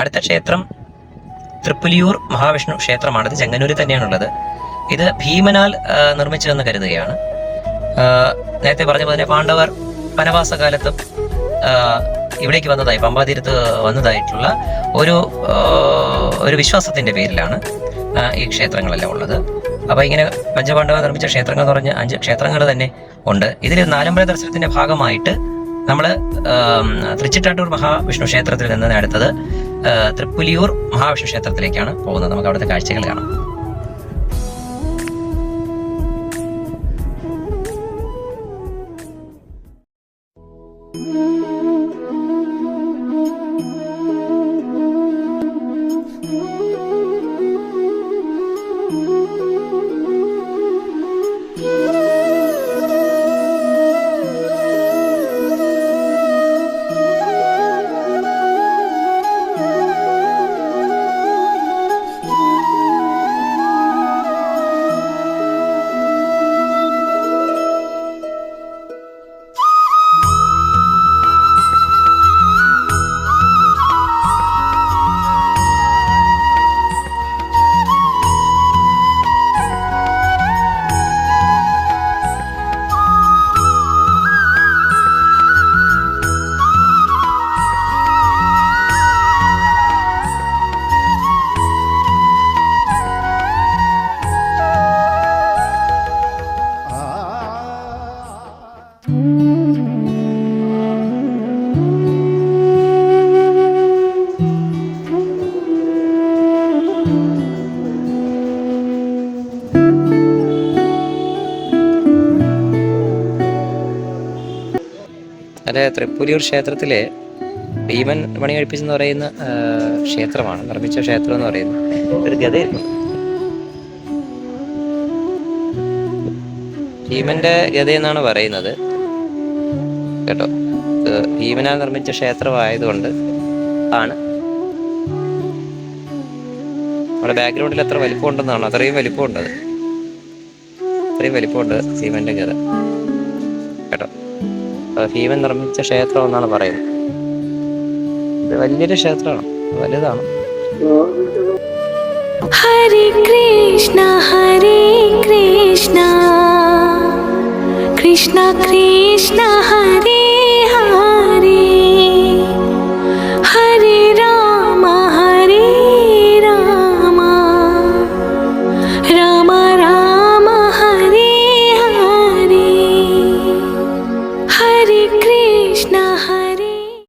അടുത്ത ക്ഷേത്രം തൃപ്പുലിയൂർ മഹാവിഷ്ണു ക്ഷേത്രമാണിത്. ചെങ്ങന്നൂരിൽ തന്നെയാണുള്ളത്. ഇത് ഭീമനാൽ നിർമ്മിച്ചതെന്ന് കരുതുകയാണ്. നേരത്തെ പറഞ്ഞ പോലെ പാണ്ഡവർ വനവാസകാലത്തും ഇവിടേക്ക് വന്നതായി, പമ്പാതീരത്ത് വന്നതായിട്ടുള്ള ഒരു വിശ്വാസത്തിന്റെ പേരിലാണ് ഈ ക്ഷേത്രങ്ങളെല്ലാം ഉള്ളത്. അപ്പോൾ ഇങ്ങനെ പഞ്ചപാണ്ഡവർ നിർമ്മിച്ച ക്ഷേത്രങ്ങൾ എന്ന് പറഞ്ഞ് 5 ക്ഷേത്രങ്ങൾ തന്നെ ഉണ്ട്. ഇതിൽ നാലമ്പല ദർശനത്തിന്റെ ഭാഗമായിട്ട് നമ്മൾ തൃച്ചിറ്റാട്ടൂർ മഹാവിഷ്ണു ക്ഷേത്രത്തിൽ നിന്ന് അടുത്തത് തൃപ്പുലിയൂർ മഹാവിഷ്ണു ക്ഷേത്രത്തിലേക്കാണ് പോകുന്നത്. നമുക്ക് അവിടുത്തെ കാഴ്ചകൾ കാണാം. അതെ, തൃപ്പുലിയൂർ ക്ഷേത്രത്തിലെ ഭീമൻ പണി കഴിപ്പിച്ചെന്ന് പറയുന്ന ക്ഷേത്രമാണ്. നിർമ്മിച്ച ക്ഷേത്രം എന്ന് പറയുന്നത് ഒരു ഗതയായിരുന്നു. ഭീമന്റെ ഗതയെന്നാണ് പറയുന്നത് കേട്ടോ. ഭീമനാൽ നിർമ്മിച്ച ക്ഷേത്രമായതുകൊണ്ട് ആണ്. നമ്മുടെ ബാക്ക്ഗ്രൗണ്ടിൽ എത്ര വലിപ്പം ഉണ്ടെന്നാണ്, അത്രയും വലിപ്പമുണ്ട്. അത്രയും വലിപ്പമുണ്ട് ഭീമന്റെ ഗത കേട്ടോ. ഭീമൻ നിർമ്മിച്ച ക്ഷേത്രം എന്നാണ് പറയുന്നത്. ഇത് വലിയൊരു ക്ഷേത്രമാണ്, വലുതാണ്. ഹരേ കൃഷ്ണ കൃഷ്ണ കൃഷ്ണ ഹരേ